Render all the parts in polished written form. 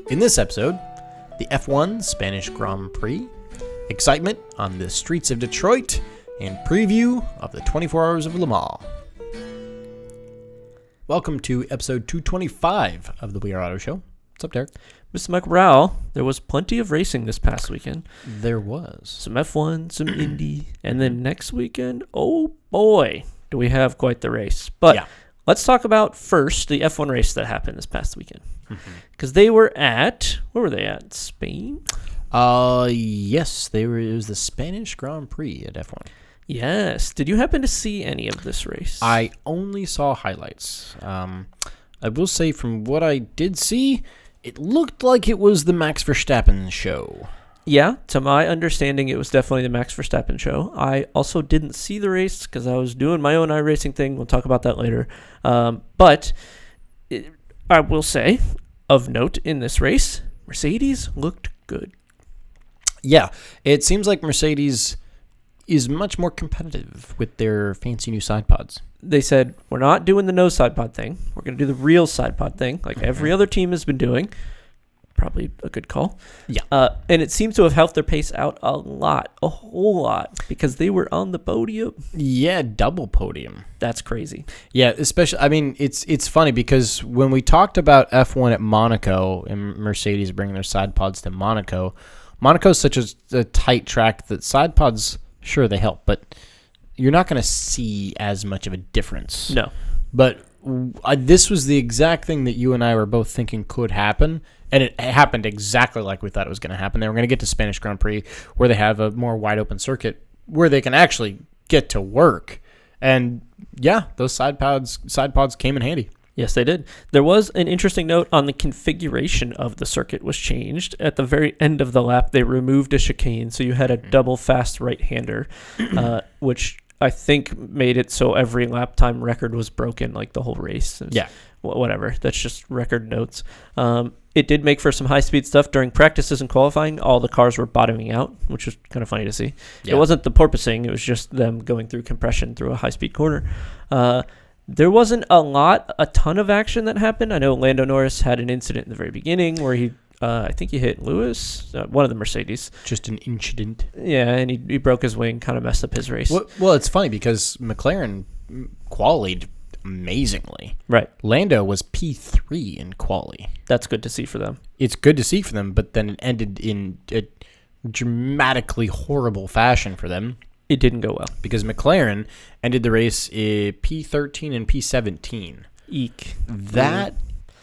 In this episode, the F1 Spanish Grand Prix, excitement on the streets of Detroit, and preview of the 24 Hours of Le Mans. Welcome to episode 225 of the We Are Auto Show. What's up, Derek? Mr. Mike Rowell, there was plenty of racing this past weekend. There was. Some F1, some Indy, and then next weekend, oh boy, do we have quite the race. But let's talk about first the F1 race that happened this past weekend. Because they were at, where were they at? Spain? Yes, it was the Spanish Grand Prix at F1. Yes. Did you happen to see any of this race? I only saw highlights. I will say from what I did see, it looked like it was the Max Verstappen show. Yeah, to my understanding, it was definitely the Max Verstappen show. I also didn't see the race because I was doing my own iRacing thing. We'll talk about that later. But I will say, of note in this race, Mercedes looked good. Yeah, it seems like Mercedes is much more competitive with their fancy new side pods. They said, we're not doing the no side pod thing. We're going to do the real side pod thing, like every other team has been doing. Probably a good call. Yeah. And it seems to have helped their pace out a whole lot, because they were on the podium. Yeah, double podium. That's crazy. Yeah, especially, I mean, it's funny because when we talked about F1 at Monaco and Mercedes bringing their side pods to Monaco, Monaco's such a tight track that side pods, sure, they help, but you're not going to see as much of a difference. No. But this was the exact thing that you and I were both thinking could happen, and it happened exactly like we thought it was going to happen. They were going to get to Spanish Grand Prix where they have a more wide-open circuit where they can actually get to work. And, yeah, those side pods came in handy. Yes, they did. There was an interesting note on the configuration of the circuit was changed. At the very end of the lap, they removed a chicane, so you had a double fast right-hander, which I think made it so every lap time record was broken, like the whole race. Yeah. Whatever. That's just record notes. It did make for some high-speed stuff. During practices and qualifying, all the cars were bottoming out, which was kind of funny to see. Yeah. It wasn't the porpoising. It was just them going through compression through a high-speed corner. There wasn't a ton of action that happened. I know Lando Norris had an incident in the very beginning where I think he hit Lewis, one of the Mercedes. Just an incident. Yeah, and he broke his wing, kind of messed up his race. Well, it's funny because McLaren qualied amazingly. Right. Lando was P3 in quali. That's good to see for them. It's good to see for them, but then it ended in a dramatically horrible fashion for them. It didn't go well. Because McLaren ended the race P13 and P17. Eek. That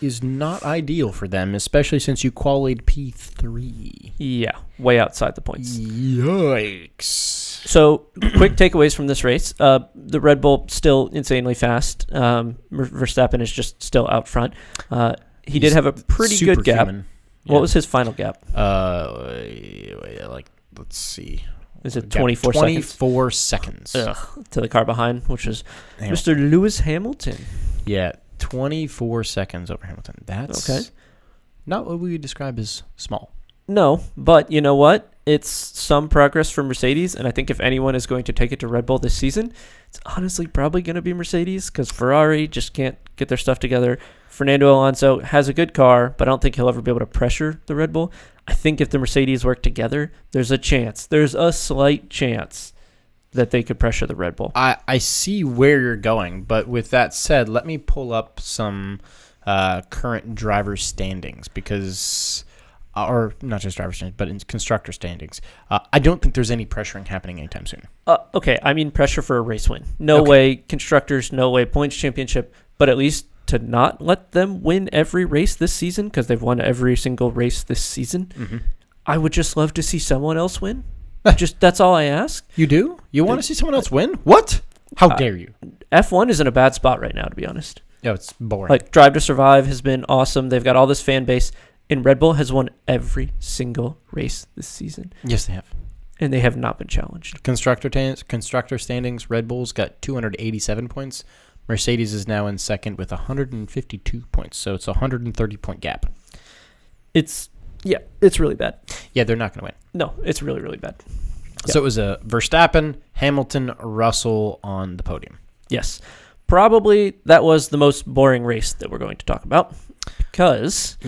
is not ideal for them, especially since you qualied P3. Yeah, way outside the points. Yikes. So, quick takeaways from this race. The Red Bull still insanely fast. Verstappen is just still out front. He did have a pretty good gap. Yeah. What was his final gap? Let's see. Is it 24 seconds? 24 seconds. To the car behind, which is Mr. Lewis Hamilton. Yeah, 24 seconds over Hamilton. That's okay. Not what we would describe as small. No, but you know what? It's some progress for Mercedes, and I think if anyone is going to take it to Red Bull this season, it's honestly probably going to be Mercedes, because Ferrari just can't get their stuff together. Fernando Alonso has a good car, but I don't think he'll ever be able to pressure the Red Bull. I think if the Mercedes work together, there's a slight chance that they could pressure the Red Bull. I see where you're going, but with that said, let me pull up some current driver standings because, or not just driver standings, but in constructor standings. I don't think there's any pressuring happening anytime soon. Okay, I mean pressure for a race win. No way constructors, no way points championship, but at least to not let them win every race this season, because they've won every single race this season. Mm-hmm. I would just love to see someone else win. That's all I ask. You do? You want to see someone else win? What? How dare you? F1 is in a bad spot right now, to be honest. Yeah, it's boring. Like, Drive to Survive has been awesome. They've got all this fan base. And Red Bull has won every single race this season. Yes, they have. And they have not been challenged. Constructor standings, Red Bull's got 287 points. Mercedes is now in second with 152 points. So it's a 130-point gap. It's really bad. Yeah, they're not going to win. No, it's really, really bad. So it was a Verstappen, Hamilton, Russell on the podium. Yes. Probably that was the most boring race that we're going to talk about, because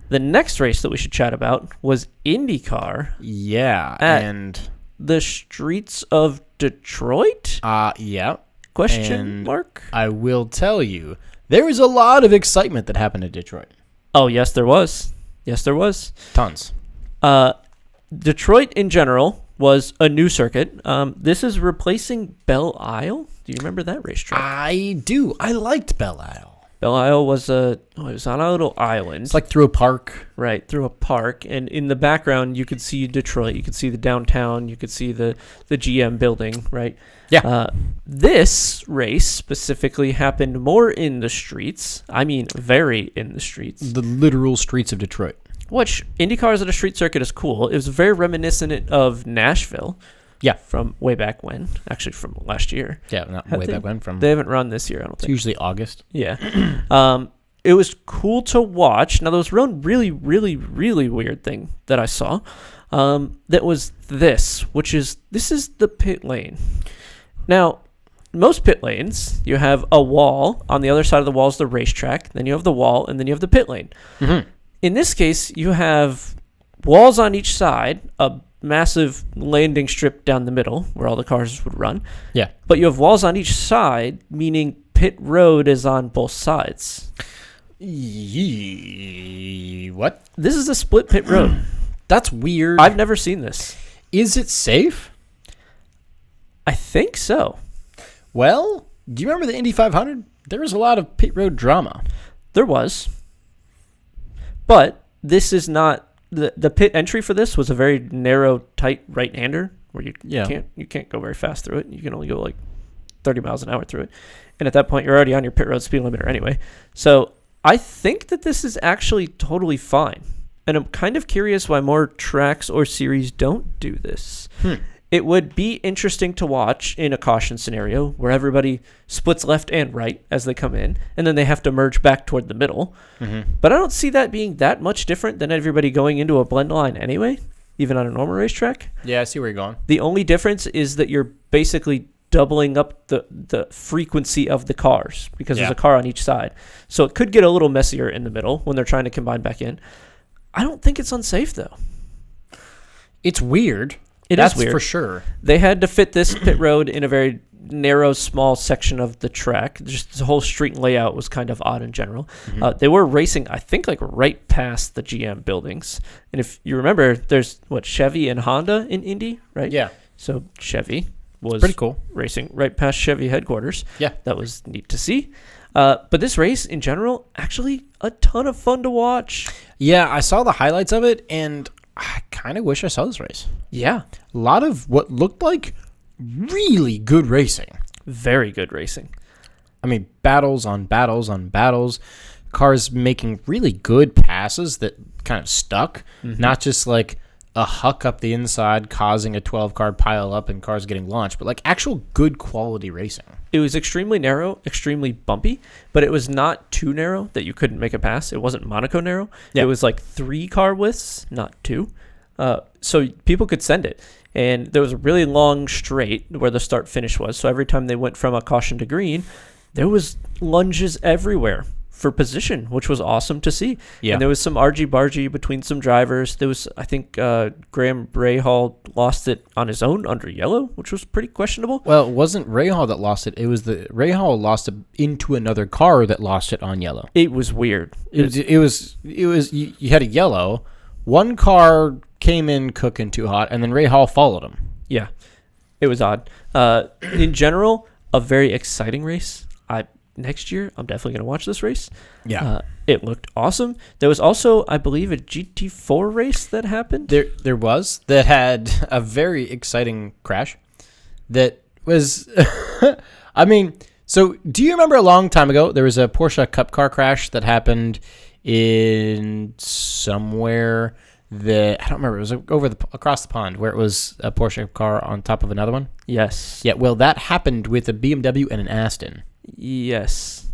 The next race that we should chat about was IndyCar Yeah, At- and the streets of Detroit? yeah. Question And mark? I will tell you, there was a lot of excitement that happened in Detroit. Oh, yes, there was. Yes, there was. Tons. Detroit in general was a new circuit. This is replacing Belle Isle. Do you remember that racetrack? I do. I liked Belle Isle. Belle Isle was it was on a little island. It's like through a park. Right, through a park. And in the background, you could see Detroit. You could see the downtown. You could see the GM building, right? Yeah. This race specifically happened more in the streets. I mean, very in the streets. The literal streets of Detroit. Which, IndyCars at a street circuit is cool. It was very reminiscent of Nashville. Yeah. From way back when. Actually, from last year. Yeah, not Have way they- back when. From They haven't run this year, I don't it's think. usually August. Yeah. It was cool to watch. Now, there was one really, really, really weird thing that I saw. That was this is the pit lane. Now, most pit lanes, you have a wall. On the other side of the wall is the racetrack. Then you have the wall, and then you have the pit lane. Mm-hmm. In this case, you have walls on each side, a massive landing strip down the middle where all the cars would run. Yeah. But you have walls on each side, meaning pit road is on both sides. What? This is a split pit road. That's weird. I've never seen this. Is it safe? I think so. Well, do you remember the Indy 500? There was a lot of pit road drama. There was. But this is not the pit entry for this was a very narrow, tight right-hander where you can't go very fast through it. You can only go like 30 miles an hour through it. And at that point, you're already on your pit road speed limiter anyway. So I think that this is actually totally fine. And I'm kind of curious why more tracks or series don't do this. It would be interesting to watch in a caution scenario where everybody splits left and right as they come in, and then they have to merge back toward the middle. Mm-hmm. But I don't see that being that much different than everybody going into a blend line anyway, even on a normal racetrack. Yeah, I see where you're going. The only difference is that you're basically doubling up the frequency of the cars because there's a car on each side. So it could get a little messier in the middle when they're trying to combine back in. I don't think it's unsafe, though. It's weird. That's weird. For sure. They had to fit this pit road in a very narrow, small section of the track. Just the whole street layout was kind of odd in general. Mm-hmm. They were racing, I think, like right past the GM buildings. And if you remember, there's Chevy and Honda in Indy, right? Yeah. So Chevy was Pretty cool. racing right past Chevy headquarters. Yeah. That was neat to see. But this race in general, actually a ton of fun to watch. Yeah, I saw the highlights of it, and I kind of wish I saw this race. Yeah. A lot of what looked like really good racing. Very good racing. I mean, battles on battles on battles. Cars making really good passes that kind of stuck. Mm-hmm. Not just like a huck up the inside causing a 12-car pile up and cars getting launched, but like actual good quality racing. It was extremely narrow, extremely bumpy, but it was not too narrow that you couldn't make a pass. It wasn't Monaco narrow. Yeah. It was like 3 car widths, not 2. So people could send it. And there was a really long straight where the start finish was. So every time they went from a caution to green, there was lunges everywhere for position, which was awesome to see. Yeah. And there was some argy-bargy between some drivers. There was, I think, Graham Rahal lost it on his own under yellow, which was pretty questionable. Well, it wasn't Rahal that lost it. It was Rahal lost it into another car that lost it on yellow. It was weird. It was you had a yellow. One car came in cooking too hot, and then Rahal followed him. Yeah, it was odd. In general, a very exciting race. Next year, I'm definitely going to watch this race. Yeah. It looked awesome. There was also, I believe, a GT4 race that happened. There was that had a very exciting crash. That was, I mean, so do you remember a long time ago there was a Porsche Cup car crash that happened in somewhere that I don't remember. It was across the pond where it was a Porsche car on top of another one. Yes. Yeah. Well, that happened with a BMW and an Aston. Yes.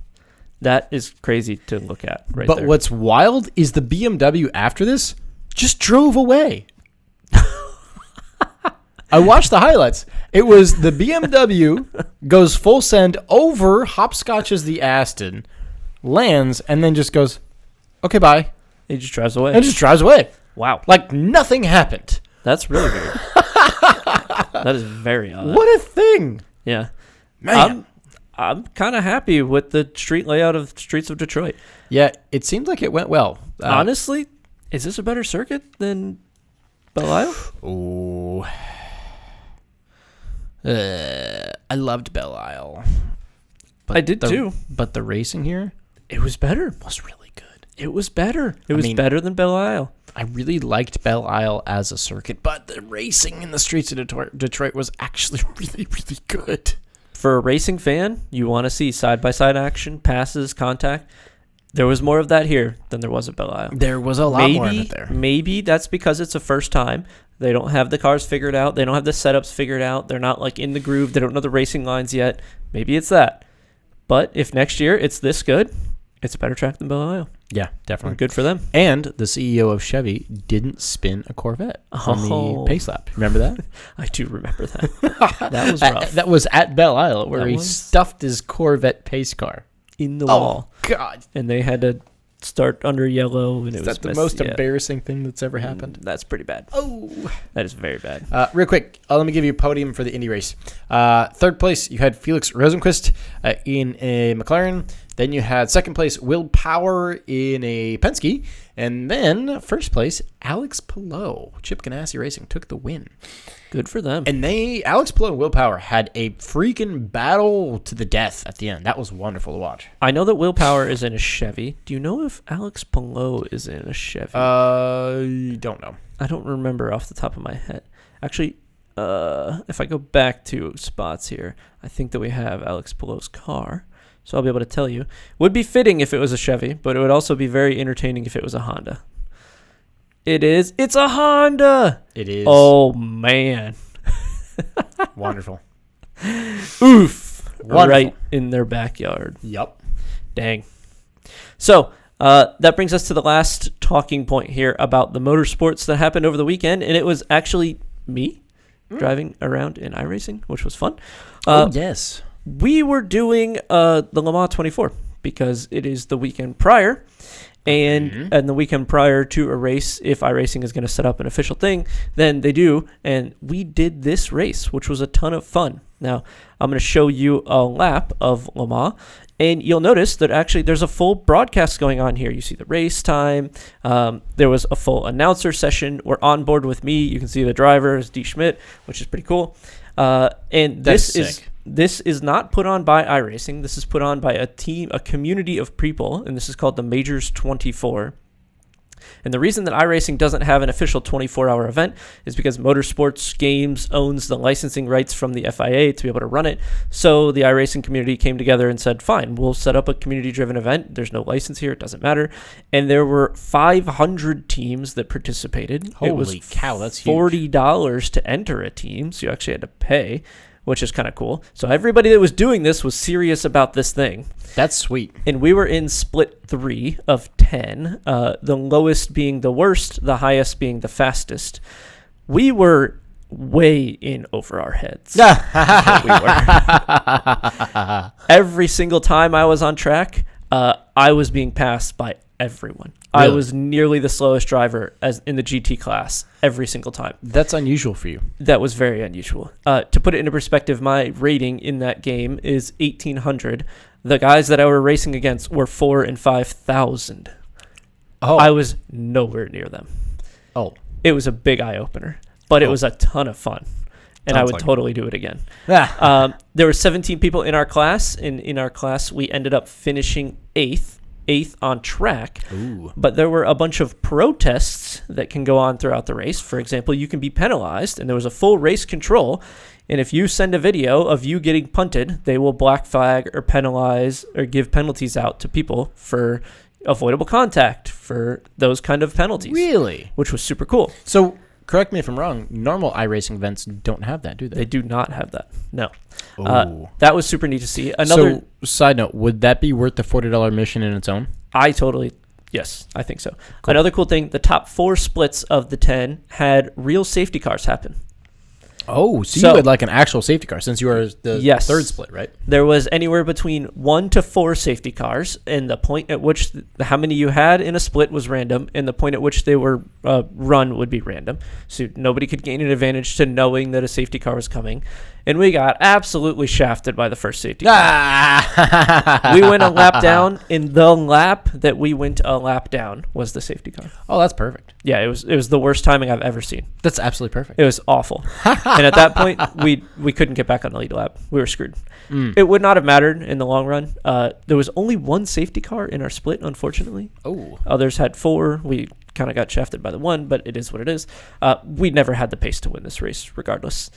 That is crazy to look at right But there. what's wild is the BMW after this just drove away. I watched the highlights. It was the BMW goes full send over, hopscotches the Aston, lands, and then just goes, okay, bye. He just drives away. And just drives away. Wow. Like nothing happened. That's really weird. That is very odd. What a thing. Yeah. Man. I'm kind of happy with the street layout of Streets of Detroit. Yeah, it seems like it went well. Honestly, is this a better circuit than Belle Isle? Oh. I loved Belle Isle. But I did too. But the racing here It was better. was really good. It was better. It was better than Belle Isle. I really liked Belle Isle as a circuit, but the racing in the streets of Detroit was actually really, really good. For a racing fan, you want to see side-by-side action, passes, contact. There was more of that here than there was at Belle Isle. There was a lot more of it there. Maybe that's because it's a first time. They don't have the cars figured out. They don't have the setups figured out. They're not like in the groove. They don't know the racing lines yet. Maybe it's that. But if next year it's this good, it's a better track than Belle Isle. Yeah, definitely. Good for them. And the CEO of Chevy didn't spin a Corvette on the pace lap. Remember that? I do remember that. That was rough. That was at Belle Isle where he stuffed his Corvette pace car in the wall. God. And they had to start under yellow. And Is that the most embarrassing thing that's ever happened? That's pretty bad. Oh. That is very bad. Real quick, let me give you a podium for the Indy race. Third place, you had Felix Rosenqvist in a McLaren. Then you had second place, Will Power in a Penske. And then first place, Alex Palou. Chip Ganassi Racing took the win. Good for them. And Alex Palou and Will Power had a freaking battle to the death at the end. That was wonderful to watch. I know that Will Power is in a Chevy. Do you know if Alex Palou is in a Chevy? Don't know. I don't remember off the top of my head. Actually, if I go back to spots here, I think that we have Alex Palou's car. So I'll be able to tell you. Would be fitting if it was a Chevy, but it would also be very entertaining if it was a Honda. It is. It's a Honda. It is. Oh, man. Wonderful. Oof. Wonderful. Right in their backyard. Yup. Dang. So that brings us to the last talking point here about the motorsports that happened over the weekend, and it was actually me driving around in iRacing, which was fun. Yes. We were doing the Le Mans 24 because it is the weekend prior, and the weekend prior to a race, if iRacing is going to set up an official thing, then they do, and we did this race, which was a ton of fun. Now, I'm going to show you a lap of Le Mans, and you'll notice that actually there's a full broadcast going on here. You see the race time. There was a full announcer session. We're on board with me. You can see the driver is D. Schmidt, which is pretty cool. And this is not put on by iRacing. This is put on by a community of people, and this is called the Majors 24. And the reason that iRacing doesn't have an official 24-hour event is because Motorsports Games owns the licensing rights from the FIA to be able to run it. So the iRacing community came together and said, fine, we'll set up a community-driven event. There's no license here. It doesn't matter. And there were 500 teams that participated. Holy cow, that's huge. $40 to enter a team, so you actually had to pay, which is kind of cool. So everybody that was doing this was serious about this thing. That's sweet. And we were in split 3 of 10, the lowest being the worst, the highest being the fastest. We were way in over our heads. We were. Every single time I was on track, I was being passed by everyone. Really? I was nearly the slowest driver as in the GT class every single time. That's unusual for you. That was very unusual. To put it into perspective, my rating in that game is 1,800. The guys that I were racing against were 4,000 and 5,000. Oh. I was nowhere near them. Oh. It was a big eye-opener, but it was a ton of fun. And I would totally do it again. There were 17 people in our class, and in our class we ended up finishing eighth on track. Ooh. But there were a bunch of protests that can go on throughout the race. For example, you can be penalized, and there was a full race control. And if you send a video of you getting punted, they will black flag or penalize or give penalties out to people for avoidable contact, for those kind of penalties. Really? Which was super cool. So, correct me if I'm wrong, normal iRacing events don't have that, do they? They do not have that. No. Ooh. That was super neat to see. So, side note, would that be worth the $40 mission in its own? Yes, I think so. Cool. Another cool thing, the top 4 splits of the 10 had real safety cars happen. Oh, so you had like an actual safety car since you were the third split, right? There was anywhere between 1 to 4 safety cars, and the point at which how many you had in a split was random, and the point at which they were run would be random. So nobody could gain an advantage to knowing that a safety car was coming. And we got absolutely shafted by the first safety car. We went a lap down, and the lap that we went a lap down was the safety car. Oh, that's perfect. Yeah, it was the worst timing I've ever seen. That's absolutely perfect. It was awful. And at that point, we couldn't get back on the lead lap. We were screwed. It would not have mattered in the long run. There was only one safety car in our split, unfortunately. Oh. Others had 4. We kind of got shafted by the one, but it is what it is. We never had the pace to win this race, regardless.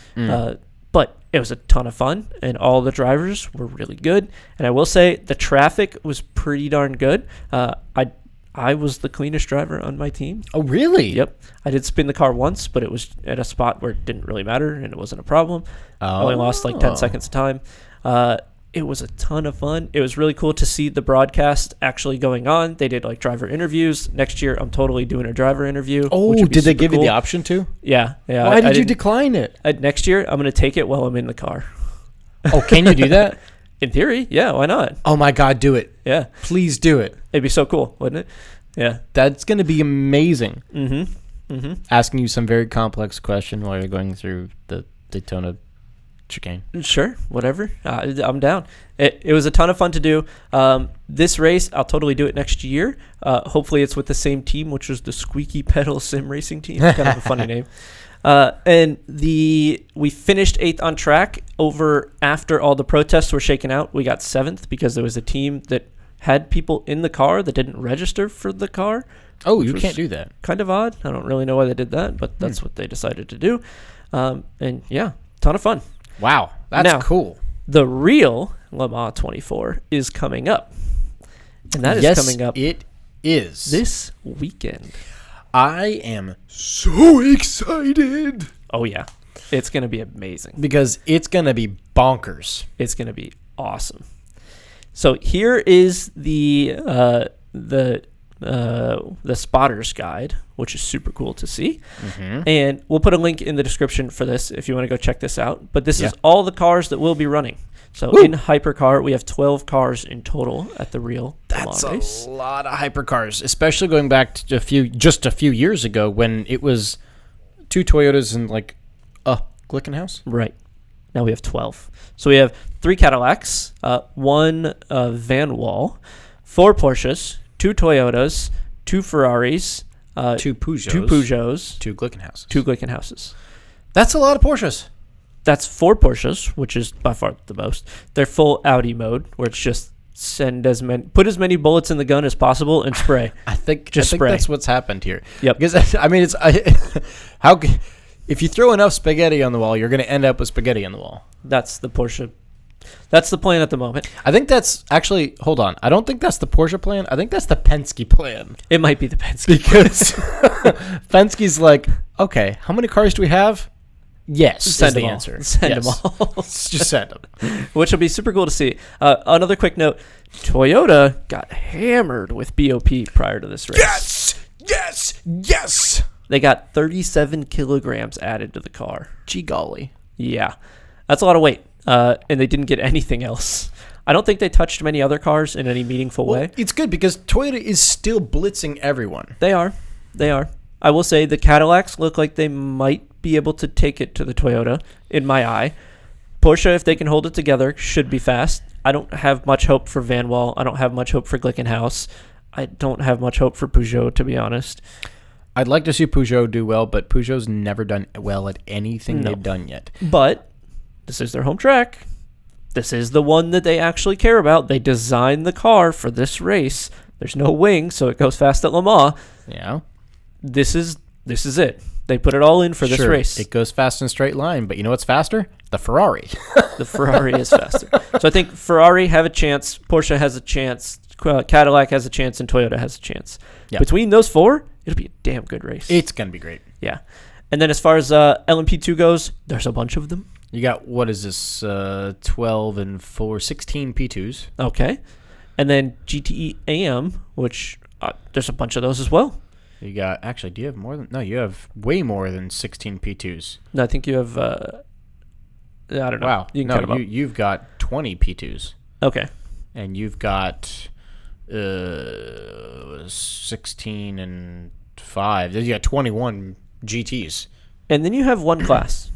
But it was a ton of fun, and all the drivers were really good. And I will say the traffic was pretty darn good. I was the cleanest driver on my team. Oh, really? Yep. I did spin the car once, but it was at a spot where it didn't really matter, and it wasn't a problem. I only lost like 10 seconds of time. It was a ton of fun. It was really cool to see the broadcast actually going on. They did like driver interviews. Next year, I'm totally doing a driver interview. Oh, did they give you the option to? Yeah. Why did you decline it? Next year, I'm going to take it while I'm in the car. Oh, can you do that? In theory, yeah, why not? Oh my God, do it. Yeah. Please do it. It'd be so cool, wouldn't it? Yeah. That's going to be amazing. Mm-hmm. Asking you some very complex question while you're going through the Daytona chicane. Sure, whatever. I'm down. It was a ton of fun to do. This race, I'll totally do it next year. Hopefully it's with the same team, which was the Squeaky Pedal Sim Racing Team. Kind of a funny name. And we finished 8th on track. After all the protests were shaken out, we got 7th because there was a team that had people in the car that didn't register for the car. Oh, you can't do that. Kind of odd. I don't really know why they did that, but that's what they decided to do. And yeah, ton of fun. Wow, that's cool. The real Le Mans 24 is coming up. And that is coming up. It is. This weekend. I am so excited. Oh, yeah. It's going to be amazing. Because it's going to be bonkers. It's going to be awesome. So here is the spotter's guide, which is super cool to see. Mm-hmm. And we'll put a link in the description for this if you want to go check this out. But this is all the cars that we'll be running. So in Hypercar, we have 12 cars in total at the real That's race. A lot of Hypercars, especially going back to just a few years ago when it was 2 Toyotas and like a Glickenhaus. Right. Now we have 12. So we have 3 Cadillacs, 1 Van Wall, 4 Porsches, 2 Toyotas, 2 Ferraris, 2 Peugeots, 2 Glickenhauses. 2 Glickenhauses. That's a lot of Porsches. That's 4 Porsches, which is by far the most. They're full Audi mode, where it's just put as many bullets in the gun as possible and spray. I think that's what's happened here. Yep. Because I mean, if you throw enough spaghetti on the wall, you're going to end up with spaghetti on the wall. That's the Porsche. That's the plan at the moment. I think that's actually, hold on. I don't think that's the Porsche plan. I think that's the Penske plan. It might be the Penske. Because Penske's like, okay, how many cars do we have? Yes, send is them the answer. Send them all. Just send them. Which will be super cool to see. Another quick note, Toyota got hammered with BOP prior to this race. Yes. They got 37 kilograms added to the car. Gee golly. Yeah. That's a lot of weight. And they didn't get anything else. I don't think they touched many other cars in any meaningful way. It's good because Toyota is still blitzing everyone. They are. I will say the Cadillacs look like they might be able to take it to the Toyota, in my eye. Porsche, if they can hold it together, should be fast. I don't have much hope for Van Wall. I don't have much hope for Glickenhaus. I don't have much hope for Peugeot, to be honest. I'd like to see Peugeot do well, but Peugeot's never done well at anything they've done yet. But this is their home track. This is the one that they actually care about. They designed the car for this race. There's no wing, so it goes fast at Le Mans. Yeah. This is it. They put it all in for this race. It goes fast in a straight line, but you know what's faster? The Ferrari. The Ferrari is faster. So I think Ferrari have a chance, Porsche has a chance, Cadillac has a chance, and Toyota has a chance. Yep. Between those 4, it'll be a damn good race. It's going to be great. Yeah. And then as far as LMP2 goes, there's a bunch of them. You got, what is this, 12 and 4, 16 P2s. Okay. And then GTE AM, which there's a bunch of those as well. You got actually. Do you have more than? No, you have way more than 16 P2s. No, I think you have. I don't know. Wow. You can You've got 20 P2s. Okay. And you've got 16 and 5. You got 21 GTs. And then you have one class.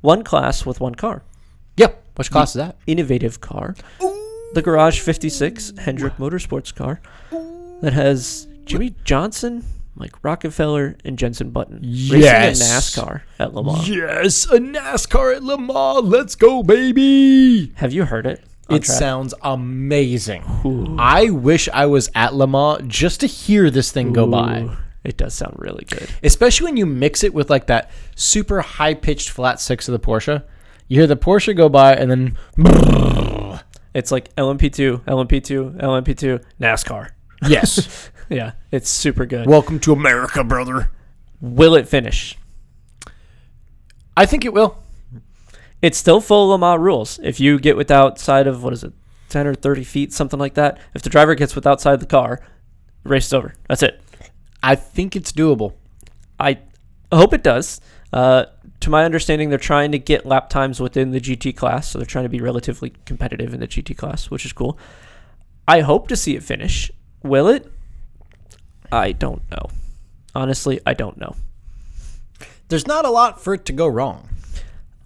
One class with one car. Yep. Which class is that? Innovative car. The Garage 56 Hendrick Motorsports car that has Jimmy Johnson, Mike Rockefeller, and Jensen Button racing a NASCAR at Le Mans. Yes, a NASCAR at Le Mans. Let's go, baby. Have you heard it? It sounds amazing. Ooh. I wish I was at Le Mans just to hear this thing go by. It does sound really good. Especially when you mix it with like that super high-pitched flat six of the Porsche. You hear the Porsche go by and then... It's like LMP2, LMP2, LMP2, NASCAR. Yes. Yeah, it's super good. Welcome to America, brother. Will it finish? I think it will. It's still full Le Mans rules. If you get outside of, 10 or 30 feet, something like that, if the driver gets outside the car, race is over. That's it. I think it's doable. I hope it does. To my understanding, they're trying to get lap times within the GT class, so they're trying to be relatively competitive in the GT class, which is cool. I hope to see it finish. Will it? I don't know. Honestly, I don't know. There's not a lot for it to go wrong.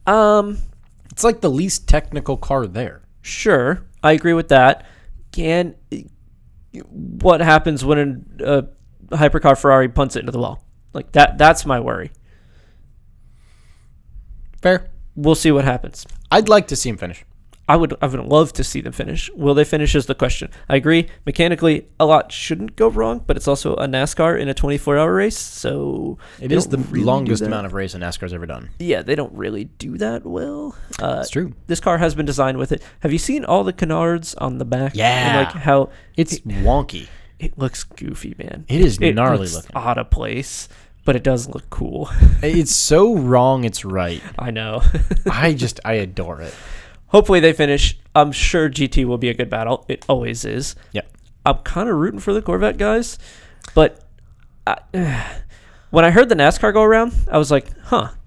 It's like the least technical car there. Sure, I agree with that. What happens when a hypercar Ferrari punts it into the wall? Like that's my worry. Fair. We'll see what happens. I'd like to see him finish. I would love to see them finish. Will they finish is the question. I agree. Mechanically, a lot shouldn't go wrong, but it's also a NASCAR in a 24-hour race, so... It is the longest amount of race a NASCAR's ever done. Yeah, they don't really do that well. It's true. This car has been designed with it. Have you seen all the canards on the back? Yeah. And how... It's wonky. It looks goofy, man. It is gnarly looking. Out of place. But it does look cool. It's so wrong, it's right. I know. I adore it. Hopefully they finish. I'm sure GT will be a good battle. It always is. Yep. I'm kind of rooting for the Corvette guys. But when I heard the NASCAR go around, I was like,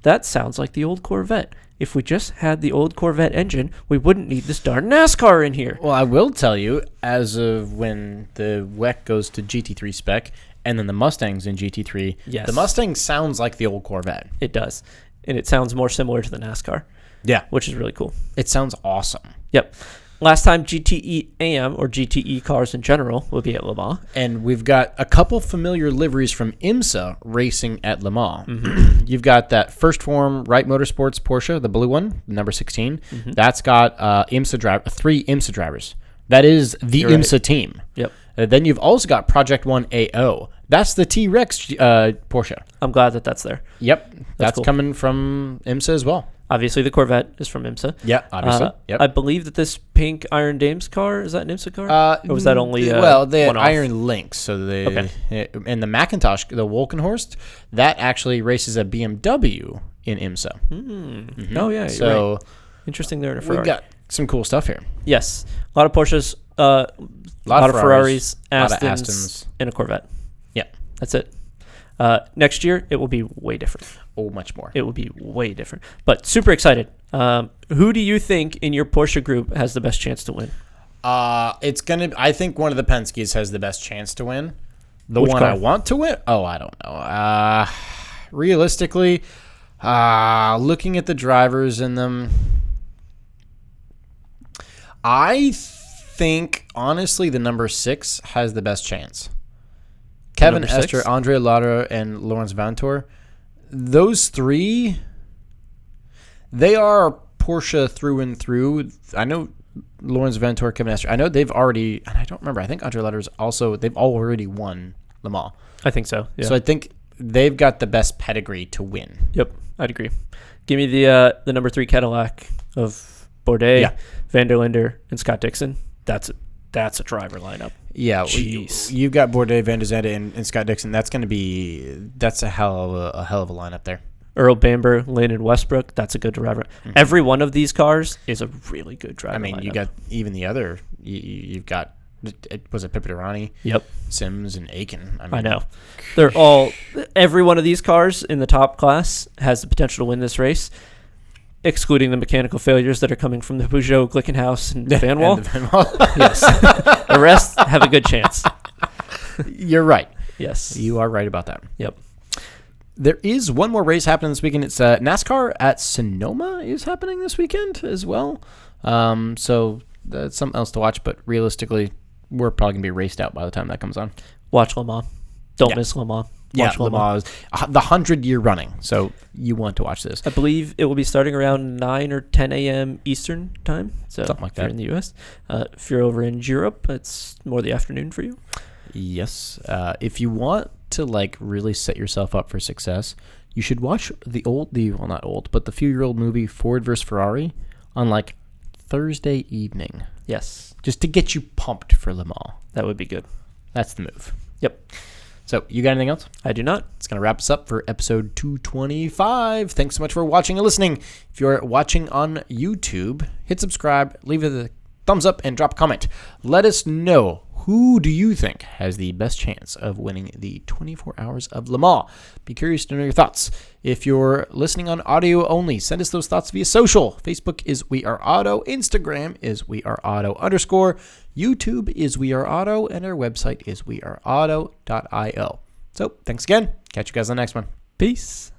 that sounds like the old Corvette. If we just had the old Corvette engine, we wouldn't need this darn NASCAR in here. Well, I will tell you, as of when the WEC goes to GT3 spec, and then the Mustang's in GT3. Yes. The Mustang sounds like the old Corvette. It does. And it sounds more similar to the NASCAR. Yeah. Which is really cool. It sounds awesome. Yep. Last time GTE AM, or GTE cars in general, will be at Le Mans. And we've got a couple familiar liveries from IMSA racing at Le Mans. Mm-hmm. You've got that First Form Wright Motorsports Porsche, the blue one, number 16. Mm-hmm. That's got three IMSA drivers. That is the IMSA team. Yep. Then you've also got Project 1 AO. That's the T-Rex Porsche. I'm glad that's there. Yep. That's cool. Coming from IMSA as well. Obviously, the Corvette is from IMSA. Yeah, obviously. Yep. I believe that this pink Iron Dames car, is that an IMSA car? Or was that only they had Iron Lynx. So and the Macintosh, the Wolkenhorst, that actually races a BMW in IMSA. Mm-hmm. Oh, yeah. So right. Interesting there in a Ferrari. We've got some cool stuff here. Yes. A lot of Porsches, a lot of Ferraris, Astons, and a Corvette. Yeah. That's it. Next year, it will be way different. Oh, much more. It will be way different. But super excited. Who do you think in your Porsche group has the best chance to win? I think one of the Penske's has the best chance to win. Which one car? I want to win? Oh, I don't know. Realistically, looking at the drivers in them, I think, honestly, the number 6 has the best chance. Kevin Estre, Andre Lauder, and Lawrence Vantor. Those three, they are Porsche through and through. I know Lawrence Vantor, Kevin Estre. I know they've already, and I don't remember, I think Andre Lauder's also, they've already won Le Mans. I think so, yeah. So I think they've got the best pedigree to win. Yep, I'd agree. Give me the number 3 Cadillac of Bourdais, Van der Linde, and Scott Dixon. That's a driver lineup. Yeah, you've got Bourdais, Van der Zande, and Scott Dixon. That's a hell of a lineup there. Earl Bamber, Landon Westbrook. That's a good driver. Mm-hmm. Every one of these cars is a really good driver. I mean, lineup. you got even the other. You've got Was it Pipitterani? Yep. Sims and Aiken. I know. They're all, every one of these cars in the top class has the potential to win this race, excluding the mechanical failures that are coming from the Peugeot, Glickenhaus, and Van Wall. Yes. The rest have a good chance. You're right. Yes. You are right about that. Yep. There is one more race happening this weekend. It's NASCAR at Sonoma is happening this weekend as well. So that's something else to watch, but realistically, we're probably going to be raced out by the time that comes on. Watch Le Mans. Don't miss Le Mans. Watch Le Mans. The 100-year running, so you want to watch this. I believe it will be starting around 9 or 10 a.m. Eastern time. So something like if you're that. in the U.S. If you're over in Europe, it's more the afternoon for you. Yes. If you want to really set yourself up for success, you should watch the few-year-old movie Ford vs. Ferrari on Thursday evening. Yes. Just to get you pumped for Le Mans. That would be good. That's the move. Yep. So, you got anything else? I do not. It's going to wrap us up for episode 225. Thanks so much for watching and listening. If you're watching on YouTube, hit subscribe, leave it a thumbs up, and drop a comment. Let us know, who do you think has the best chance of winning the 24 Hours of Le Mans? Be curious to know your thoughts. If you're listening on audio only, send us those thoughts via social. Facebook is We Are Auto. Instagram is We Are Auto _. YouTube is We Are Auto. And our website is weareauto.io. So, thanks again. Catch you guys on the next one. Peace.